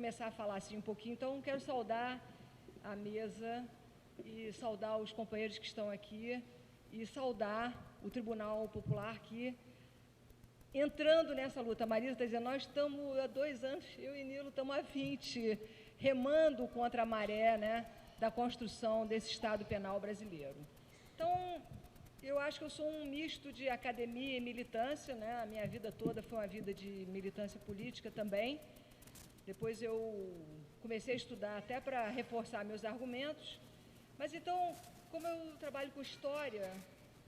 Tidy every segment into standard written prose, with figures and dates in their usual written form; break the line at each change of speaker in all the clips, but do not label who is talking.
começar a falar assim um pouquinho, então quero saudar a mesa e saudar os companheiros que estão aqui e saudar o Tribunal Popular que, entrando nessa luta, a Marisa está dizendo, nós estamos há 2 anos, eu e Nilo estamos há 20, remando contra a maré, né, da construção desse Estado penal brasileiro. Então, eu acho que eu sou um misto de academia e militância, né? A minha vida toda foi uma vida de militância política também. Depois eu comecei a estudar até para reforçar meus argumentos. Mas então, como eu trabalho com história,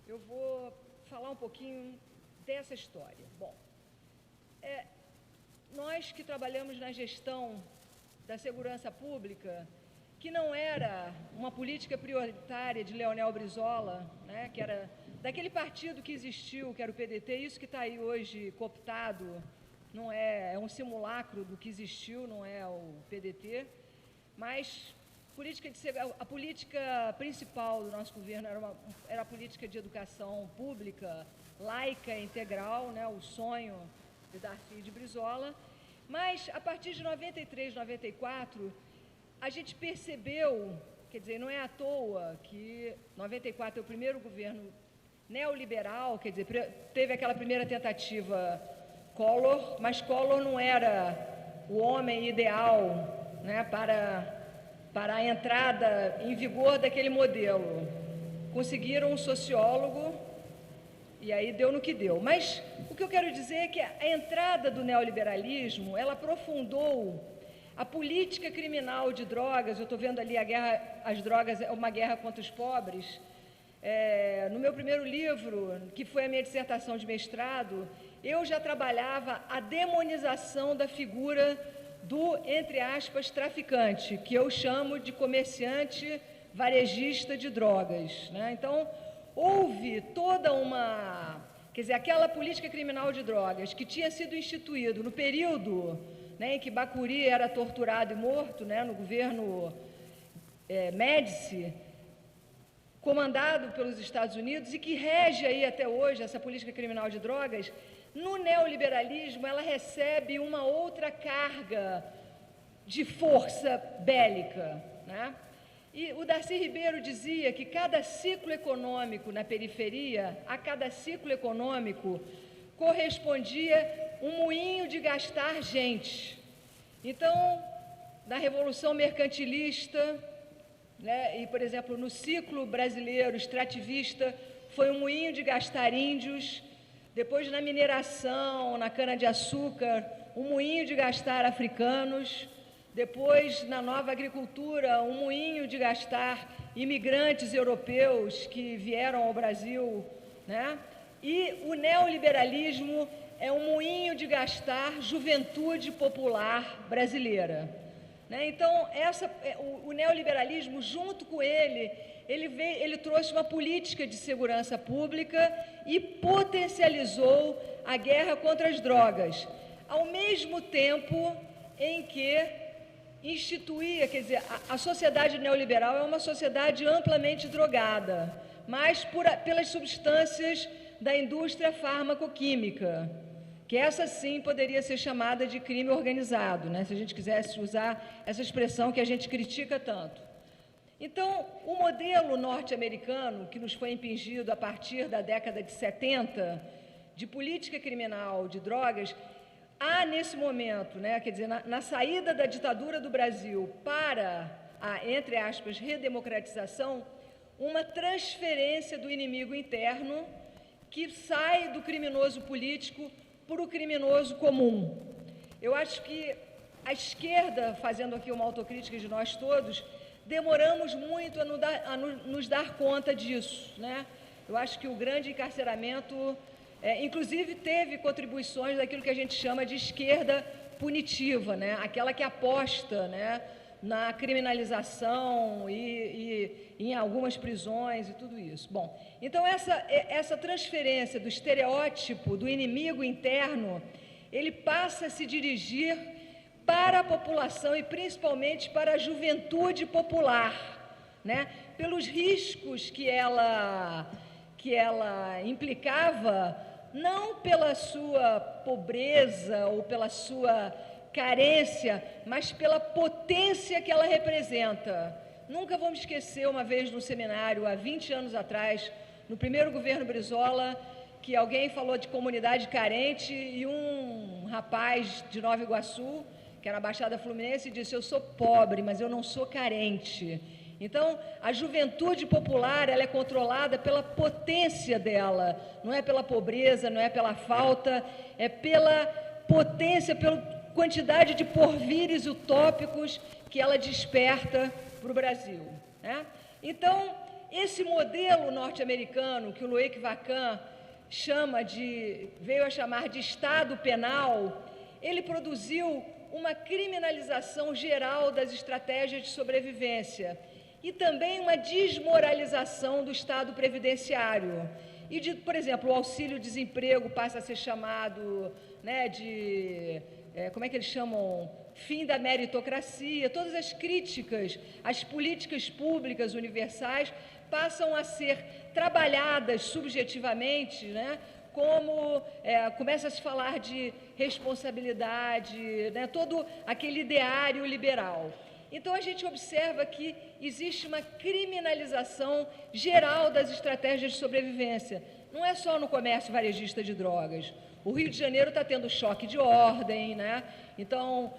eu vou falar um pouquinho dessa história. Bom, nós que trabalhamos na gestão da segurança pública, que não era uma política prioritária de Leonel Brizola, né, que era daquele partido que existiu, que era o PDT, isso que está aí hoje cooptado, não é um simulacro do que existiu, não é o PDT, mas a política principal do nosso governo era a política de educação pública, laica, integral, né, o sonho de Darcy e de Brizola, mas a partir de 93, 94, a gente percebeu, quer dizer, não é à toa que 94 é o primeiro governo neoliberal, quer dizer, teve aquela primeira tentativa Collor, mas Collor não era o homem ideal, né, para a entrada em vigor daquele modelo. Conseguiram um sociólogo e aí deu no que deu. Mas o que eu quero dizer é que a entrada do neoliberalismo, ela aprofundou a política criminal de drogas. Eu estou vendo ali as drogas é uma guerra contra os pobres. No meu primeiro livro, que foi a minha dissertação de mestrado, eu já trabalhava a demonização da figura do, entre aspas, traficante, que eu chamo de comerciante varejista de drogas, né? Então, houve toda uma... Quer dizer, aquela política criminal de drogas que tinha sido instituído no período, né, em que Bacuri era torturado e morto, né, no governo Médici, comandado pelos Estados Unidos e que rege aí até hoje essa política criminal de drogas, no neoliberalismo ela recebe uma outra carga de força bélica, né? E o Darcy Ribeiro dizia que cada ciclo econômico na periferia, a cada ciclo econômico, correspondia um moinho de gastar gente. Então, na Revolução Mercantilista, né, e, por exemplo, no ciclo brasileiro extrativista, foi um moinho de gastar índios. Depois, na mineração, na cana-de-açúcar, um moinho de gastar africanos. Depois, na nova agricultura, um moinho de gastar imigrantes europeus que vieram ao Brasil, né? E o neoliberalismo é um moinho de gastar juventude popular brasileira, né? Então, o neoliberalismo, junto com ele trouxe uma política de segurança pública e potencializou a guerra contra as drogas, ao mesmo tempo em que instituía, quer dizer, a sociedade neoliberal é uma sociedade amplamente drogada, mas pelas substâncias da indústria farmacoquímica, que essa sim poderia ser chamada de crime organizado, né, se a gente quisesse usar essa expressão que a gente critica tanto. Então, o modelo norte-americano, que nos foi impingido a partir da década de 70, de política criminal de drogas, há nesse momento, né, quer dizer, na saída da ditadura do Brasil para a, entre aspas, redemocratização, uma transferência do inimigo interno que sai do criminoso político para o criminoso comum. Eu acho que a esquerda, fazendo aqui uma autocrítica de nós todos, demoramos muito a nos dar conta disso, né? Eu acho que o grande encarceramento, inclusive, teve contribuições daquilo que a gente chama de esquerda punitiva, né? Aquela que aposta, né, na criminalização e em algumas prisões e tudo isso. Bom, então essa transferência do estereótipo do inimigo interno, ele passa a se dirigir para a população e principalmente para a juventude popular, né? Pelos riscos que ela implicava, não pela sua pobreza ou pela sua carência, mas pela potência que ela representa. Nunca vou me esquecer, uma vez no seminário, há 20 anos atrás, no primeiro governo Brizola, que alguém falou de comunidade carente e um rapaz de Nova Iguaçu, que era na Baixada Fluminense, disse: eu sou pobre, mas eu não sou carente. Então, a juventude popular, ela é controlada pela potência dela, não é pela pobreza, não é pela falta, é pela potência, pela quantidade de porvires utópicos que ela desperta para o Brasil, né? Então, esse modelo norte-americano, que o Loic Vacan veio a chamar de Estado penal, ele produziu uma criminalização geral das estratégias de sobrevivência e também uma desmoralização do Estado previdenciário. E, por exemplo, o auxílio-desemprego passa a ser chamado, né, como é que eles chamam? Fim da meritocracia. Todas as críticas às políticas públicas universais passam a ser trabalhadas subjetivamente, né, como começa a se falar de responsabilidade, né, todo aquele ideário liberal. Então, a gente observa que existe uma criminalização geral das estratégias de sobrevivência. Não é só no comércio varejista de drogas. O Rio de Janeiro está tendo choque de ordem, né? Então,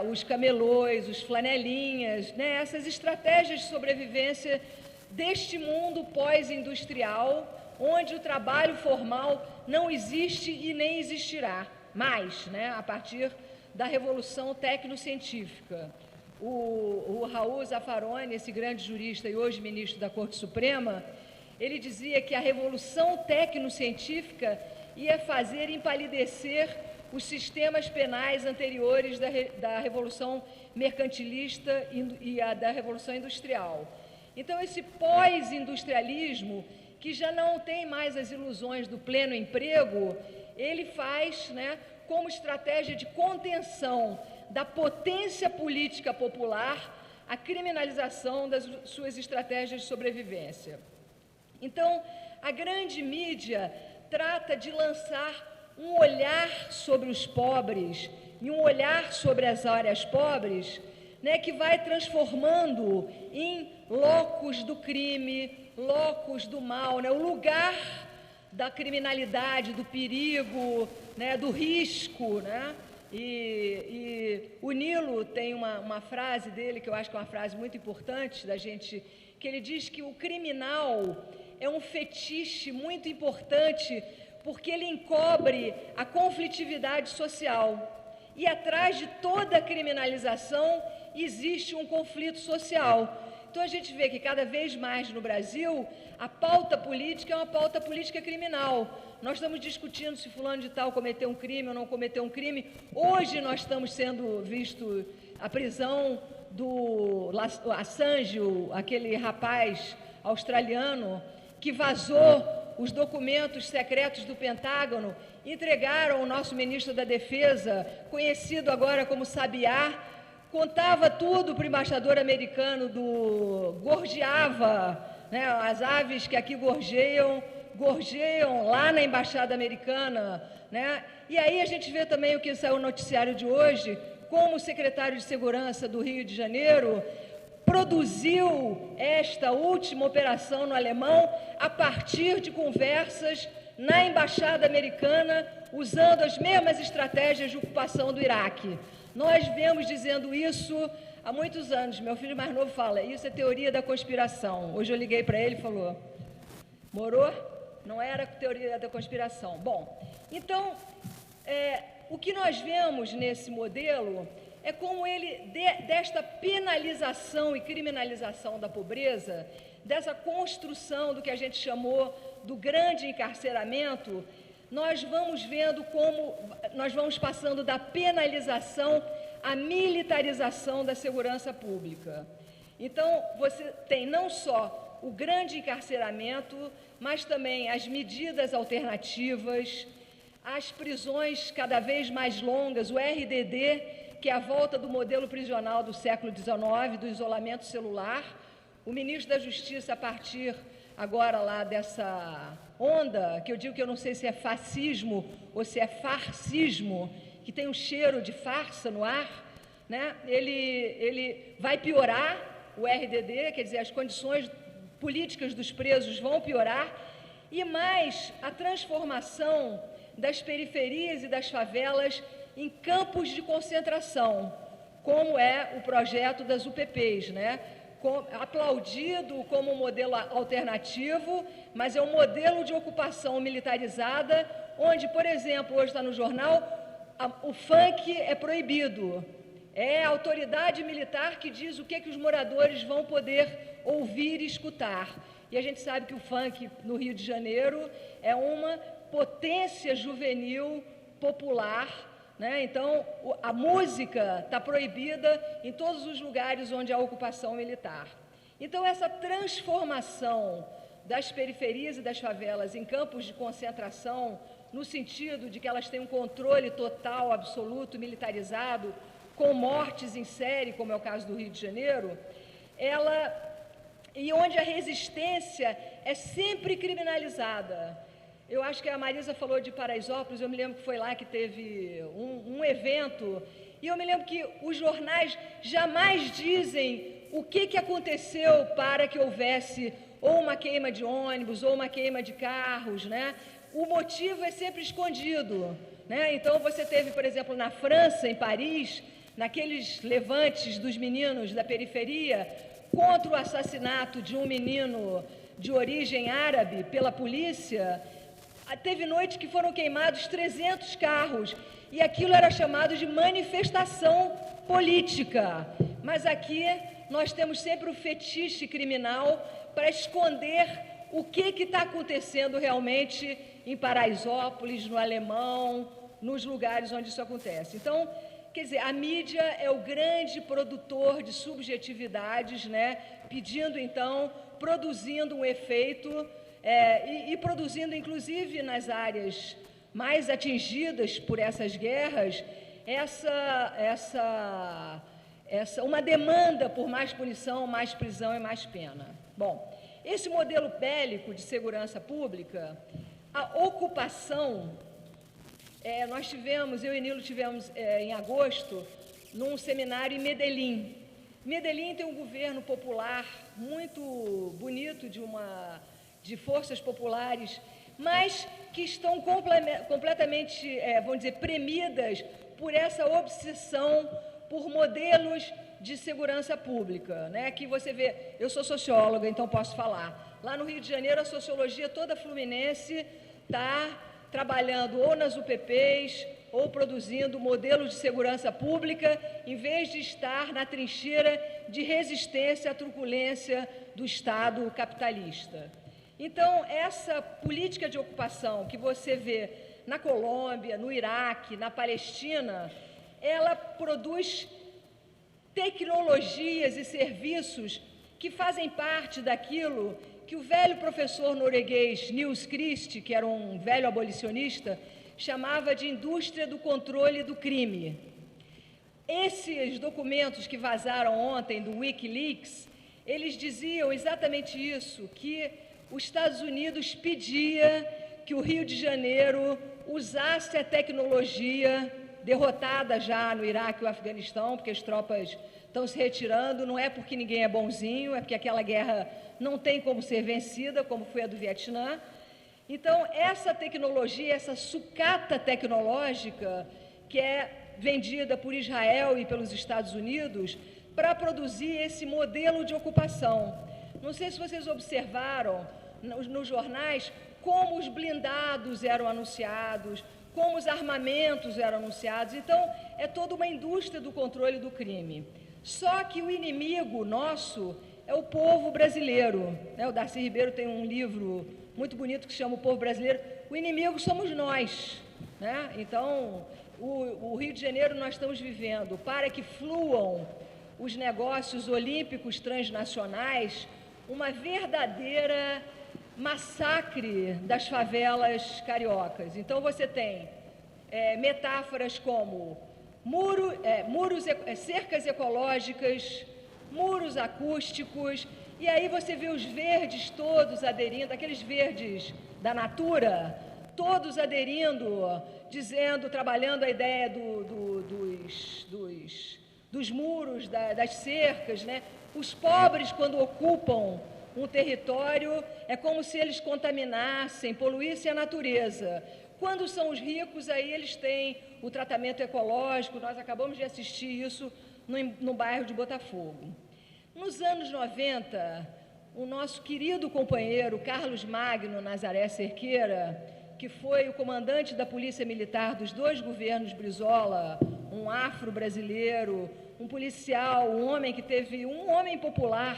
os camelôs, os flanelinhas, né? Essas estratégias de sobrevivência deste mundo pós-industrial, onde o trabalho formal não existe e nem existirá mais, né? A partir da revolução tecnocientífica. O Raul Zaffaroni, esse grande jurista e hoje ministro da Corte Suprema, ele dizia que a revolução tecnocientífica ia fazer empalidecer os sistemas penais anteriores da Revolução Mercantilista e da Revolução Industrial. Então, esse pós-industrialismo, que já não tem mais as ilusões do pleno emprego, ele faz, né, como estratégia de contenção da potência política popular a criminalização das suas estratégias de sobrevivência. Então, a grande mídia trata de lançar um olhar sobre os pobres e um olhar sobre as áreas pobres, né, que vai transformando em locus do crime, locus do mal, né, o lugar da criminalidade, do perigo, né, do risco, né? E o Nilo tem uma frase dele, que eu acho que é uma frase muito importante da gente, que ele diz que o criminal é um fetiche muito importante porque ele encobre a conflitividade social. E atrás de toda a criminalização existe um conflito social. Então, a gente vê que cada vez mais no Brasil, a pauta política é uma pauta política criminal. Nós estamos discutindo se fulano de tal cometeu um crime ou não cometeu um crime. Hoje nós estamos sendo visto a prisão do Assange, aquele rapaz australiano que vazou os documentos secretos do Pentágono, entregaram ao nosso ministro da Defesa, conhecido agora como Sabiá, contava tudo para o embaixador americano gorjeava, né, as aves que aqui gorjeiam lá na embaixada americana, né? E aí a gente vê também o que saiu no noticiário de hoje, como o secretário de Segurança do Rio de Janeiro produziu esta última operação no Alemão a partir de conversas na embaixada americana, usando as mesmas estratégias de ocupação do Iraque. Nós viemos dizendo isso há muitos anos. Meu filho mais novo fala, isso é teoria da conspiração. Hoje eu liguei para ele e falou, morou? Não era teoria da conspiração. Bom, então, o que nós vemos nesse modelo é como ele, desta penalização e criminalização da pobreza, dessa construção do que a gente chamou do grande encarceramento, nós vamos vendo como nós vamos passando da penalização à militarização da segurança pública. Então, você tem não só o grande encarceramento, mas também as medidas alternativas, as prisões cada vez mais longas, o RDD, que é a volta do modelo prisional do século XIX, do isolamento celular. O ministro da Justiça, a partir agora lá dessa onda, que eu digo que eu não sei se é fascismo ou se é farcismo, que tem um cheiro de farsa no ar, né? Ele vai piorar o RDD, quer dizer, as condições políticas dos presos vão piorar, e mais a transformação das periferias e das favelas em campos de concentração, como é o projeto das UPPs, né? Aplaudido como um modelo alternativo, mas é um modelo de ocupação militarizada, onde, por exemplo, hoje está no jornal, o funk é proibido. É a autoridade militar que diz o que os moradores vão poder ouvir e escutar. E a gente sabe que o funk no Rio de Janeiro é uma potência juvenil popular, né? Então, a música está proibida em todos os lugares onde há ocupação militar. Então, essa transformação das periferias e das favelas em campos de concentração, no sentido de que elas têm um controle total, absoluto, militarizado, com mortes em série, como é o caso do Rio de Janeiro, e onde a resistência é sempre criminalizada. Eu acho que a Marisa falou de Paraisópolis, eu me lembro que foi lá que teve um evento, e eu me lembro que os jornais jamais dizem o que aconteceu para que houvesse ou uma queima de ônibus, ou uma queima de carros, né? O motivo é sempre escondido, né? Então, você teve, por exemplo, na França, em Paris, naqueles levantes dos meninos da periferia, contra o assassinato de um menino de origem árabe pela polícia, teve noite que foram queimados 300 carros, e aquilo era chamado de manifestação política. Mas aqui nós temos sempre o fetiche criminal para esconder o que está acontecendo realmente em Paraisópolis, no Alemão, nos lugares onde isso acontece. Então, quer dizer, a mídia é o grande produtor de subjetividades, né? Pedindo, então, produzindo um efeito e produzindo, inclusive, nas áreas mais atingidas por essas guerras, uma demanda por mais punição, mais prisão e mais pena. Bom, esse modelo bélico de segurança pública, a ocupação, nós tivemos, eu e Nilo tivemos em agosto, num seminário em Medellín. Medellín tem um governo popular muito bonito, de forças populares, mas que estão completamente, vamos dizer, premidas por essa obsessão por modelos de segurança pública, né? Que você vê, eu sou socióloga, então posso falar. Lá no Rio de Janeiro, a sociologia toda fluminense está trabalhando ou nas UPPs ou produzindo modelos de segurança pública, em vez de estar na trincheira de resistência à truculência do Estado capitalista. Então, essa política de ocupação que você vê na Colômbia, no Iraque, na Palestina, ela produz tecnologias e serviços que fazem parte daquilo que o velho professor norueguês Niels Christie, que era um velho abolicionista, chamava de indústria do controle do crime. Esses documentos que vazaram ontem do Wikileaks, eles diziam exatamente isso, que os Estados Unidos pedia que o Rio de Janeiro usasse a tecnologia derrotada já no Iraque e o Afeganistão, porque as tropas estão se retirando, não é porque ninguém é bonzinho, é porque aquela guerra não tem como ser vencida, como foi a do Vietnã. Então, essa tecnologia, essa sucata tecnológica, que é vendida por Israel e pelos Estados Unidos, para produzir esse modelo de ocupação. Não sei se vocês observaram nos jornais como os blindados eram anunciados, como os armamentos eram anunciados. Então, é toda uma indústria do controle do crime. Só que o inimigo nosso é o povo brasileiro, né? O Darcy Ribeiro tem um livro muito bonito que se chama O Povo Brasileiro. O inimigo somos nós, né? Então, o Rio de Janeiro nós estamos vivendo para que fluam os negócios olímpicos transnacionais, uma verdadeira massacre das favelas cariocas. Então, você tem metáforas como cercas ecológicas, muros acústicos, e aí você vê os verdes todos aderindo, aqueles verdes da Natura, todos aderindo, dizendo, trabalhando a ideia dos muros, das cercas, né? Os pobres, quando ocupam um território, é como se eles contaminassem, poluíssem a natureza. Quando são os ricos, aí eles têm o tratamento ecológico. Nós acabamos de assistir isso no bairro de Botafogo. Nos anos 90, o nosso querido companheiro Carlos Magno Nazaré Cerqueira, que foi o comandante da Polícia Militar dos dois governos Brizola, um afro-brasileiro, um policial, um homem popular,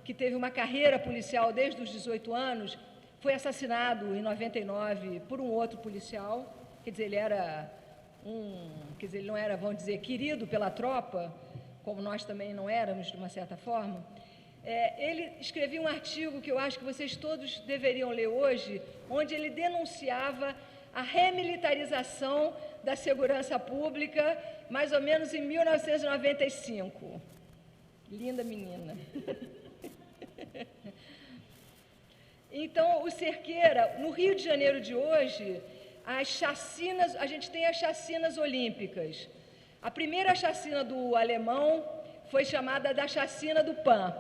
que teve uma carreira policial desde os 18 anos, foi assassinado em 99 por um outro policial. Quer dizer, ele não era, vamos dizer, querido pela tropa, como nós também não éramos, de uma certa forma. Ele escrevia um artigo que eu acho que vocês todos deveriam ler hoje, onde ele denunciava a remilitarização da segurança pública, mais ou menos em 1995. Linda menina. Então, o Cerqueira, no Rio de Janeiro de hoje, a gente tem as chacinas olímpicas. A primeira chacina do Alemão foi chamada da chacina do PAN.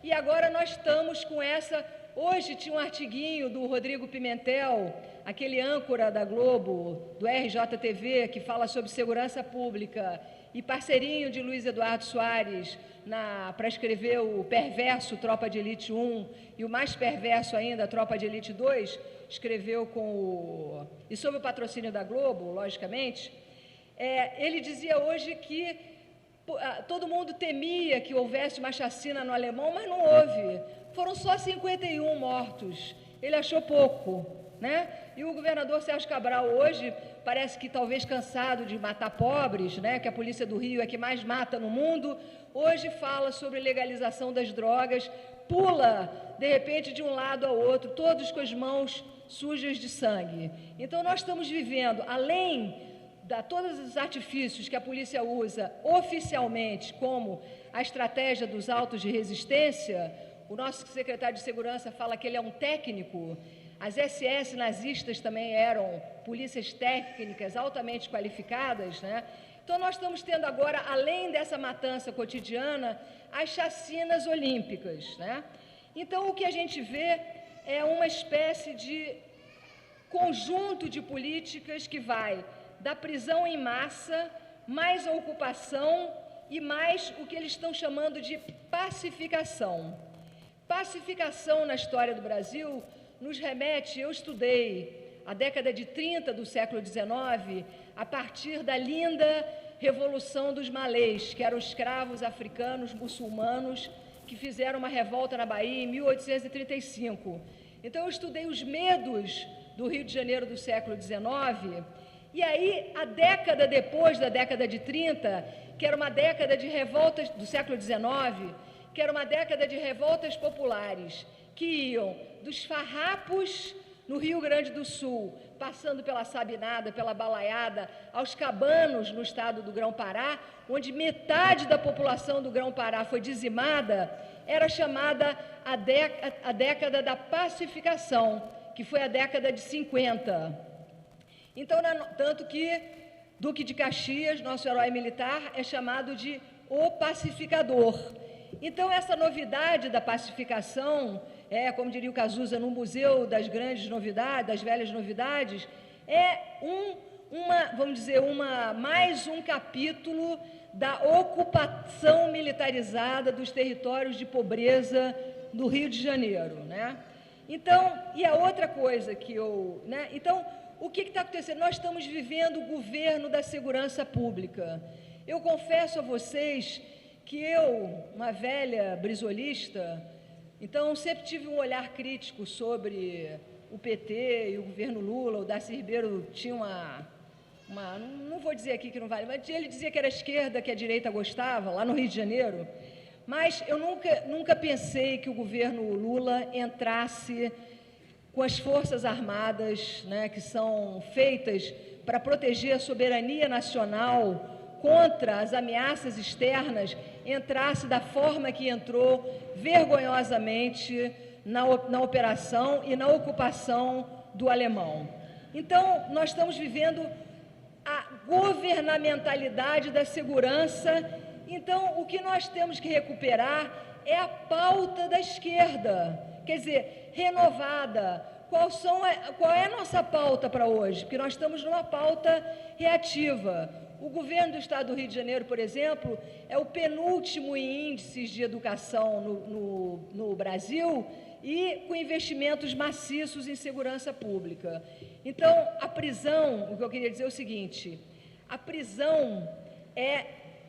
E agora nós estamos com essa... Hoje tinha um artiguinho do Rodrigo Pimentel, aquele âncora da Globo, do RJTV, que fala sobre segurança pública, e parceirinho de Luiz Eduardo Soares para escrever o perverso Tropa de Elite 1 e o mais perverso ainda, Tropa de Elite 2, escreveu e sob o patrocínio da Globo, logicamente. Ele dizia hoje que todo mundo temia que houvesse uma chacina no Alemão, mas não houve. Foram só 51 mortos. Ele achou pouco, né? E o governador Sérgio Cabral hoje parece que talvez cansado de matar pobres, né? Que a polícia do Rio é que mais mata no mundo. Hoje fala sobre legalização das drogas, pula de repente de um lado ao outro, todos com as mãos sujas de sangue. Então nós estamos vivendo, além de todos os artifícios que a polícia usa oficialmente, como a estratégia dos autos de resistência. O nosso secretário de Segurança fala que ele é um técnico. As SS nazistas também eram polícias técnicas altamente qualificadas, né? Então, nós estamos tendo agora, além dessa matança cotidiana, as chacinas olímpicas, né? Então, o que a gente vê é uma espécie de conjunto de políticas que vai da prisão em massa, mais a ocupação e mais o que eles estão chamando de pacificação. Pacificação na história do Brasil nos remete, eu estudei a década de 30 do século XIX, a partir da linda Revolução dos Malês, que eram escravos africanos muçulmanos que fizeram uma revolta na Bahia em 1835. Então, eu estudei os medos do Rio de Janeiro do século XIX, e aí, a década depois da década de 30, que era uma década de revoltas do século XIX, que era uma década de revoltas populares, que iam dos farrapos no Rio Grande do Sul, passando pela Sabinada, pela Balaiada, aos Cabanos, no estado do Grão-Pará, onde metade da população do Grão-Pará foi dizimada, era chamada a década da pacificação, que foi a década de 50. Então, tanto que Duque de Caxias, nosso herói militar, é chamado de o pacificador. Então, essa novidade da pacificação, como diria o Cazuza, no Museu das Grandes Novidades, das Velhas Novidades, é vamos dizer, mais um capítulo da ocupação militarizada dos territórios de pobreza do Rio de Janeiro, né? Então, e a outra coisa que então, o que está acontecendo? Nós estamos vivendo o governo da segurança pública. Eu confesso a vocês que eu, uma velha brizolista, então sempre tive um olhar crítico sobre o PT e o governo Lula. O Darcy Ribeiro tinha não vou dizer aqui que não vale, mas ele dizia que era a esquerda, que a direita gostava, lá no Rio de Janeiro. Mas eu nunca pensei que o governo Lula entrasse com as Forças Armadas, né, que são feitas para proteger a soberania nacional contra as ameaças externas, entrasse da forma que entrou, vergonhosamente, na operação e na ocupação do Alemão. Então, nós estamos vivendo a governamentalidade da segurança. Então, o que nós temos que recuperar é a pauta da esquerda, quer dizer, renovada. Qual é a nossa pauta para hoje? Porque nós estamos numa pauta reativa. O governo do Estado do Rio de Janeiro, por exemplo, é o penúltimo em índices de educação no Brasil e com investimentos maciços em segurança pública. Então, a prisão, o que eu queria dizer é o seguinte, a prisão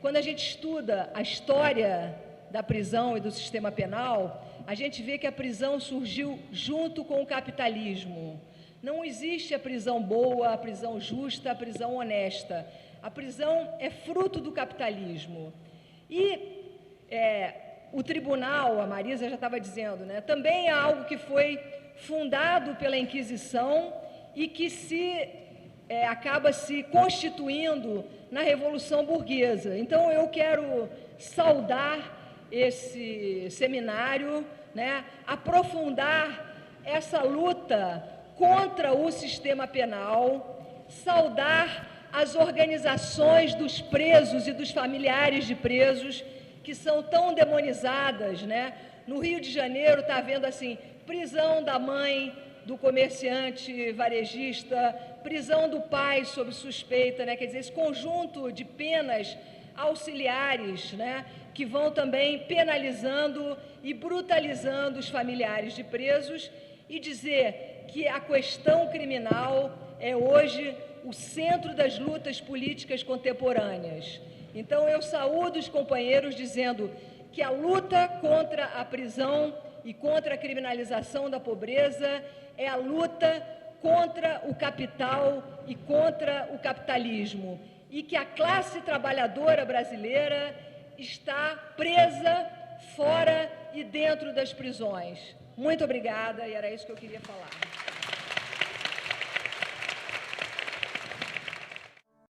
quando a gente estuda a história da prisão e do sistema penal, a gente vê que a prisão surgiu junto com o capitalismo. Não existe a prisão boa, a prisão justa, a prisão honesta. A prisão é fruto do capitalismo. E o tribunal, a Marisa já estava dizendo, né, também é algo que foi fundado pela Inquisição e que acaba se constituindo na Revolução Burguesa. Então, eu quero saudar esse seminário, né, aprofundar essa luta contra o sistema penal, saudar as organizações dos presos e dos familiares de presos, que são tão demonizadas, né? No Rio de Janeiro está havendo assim, prisão da mãe do comerciante varejista, prisão do pai sob suspeita, né? Quer dizer, esse conjunto de penas auxiliares, né? Que vão também penalizando e brutalizando os familiares de presos, e dizer que a questão criminal é hoje o centro das lutas políticas contemporâneas. Então, eu saúdo os companheiros dizendo que a luta contra a prisão e contra a criminalização da pobreza é a luta contra o capital e contra o capitalismo, e que a classe trabalhadora brasileira está presa fora e dentro das prisões. Muito obrigada, e era isso que eu queria falar.